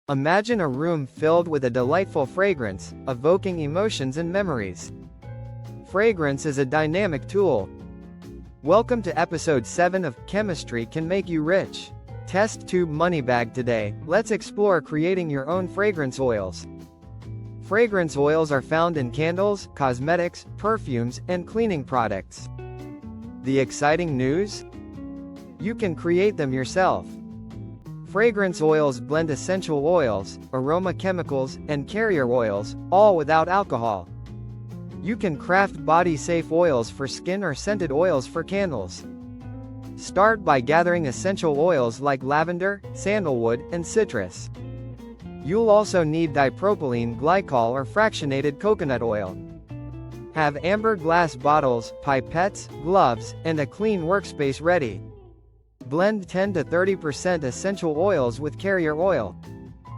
Imagine a room filled with a delightful fragrance, evoking emotions and memories. Fragrance is a dynamic tool. Welcome to episode 7 of Chemistry Can Make You Rich. Test tube money bag today. Let's explore creating your own fragrance oils. Fragrance oils are found in candles, cosmetics, perfumes, and cleaning products. The exciting news? You can create them yourself. Fragrance oils blend essential oils, aroma chemicals, and carrier oils, all without alcohol. You can craft body-safe oils for skin or scented oils for candles. Start by gathering essential oils like lavender, sandalwood, and citrus. You'll also need dipropylene glycol or fractionated coconut oil. Have amber glass bottles, pipettes, gloves, and a clean workspace ready. Blend 10 to 30% essential oils with carrier oil.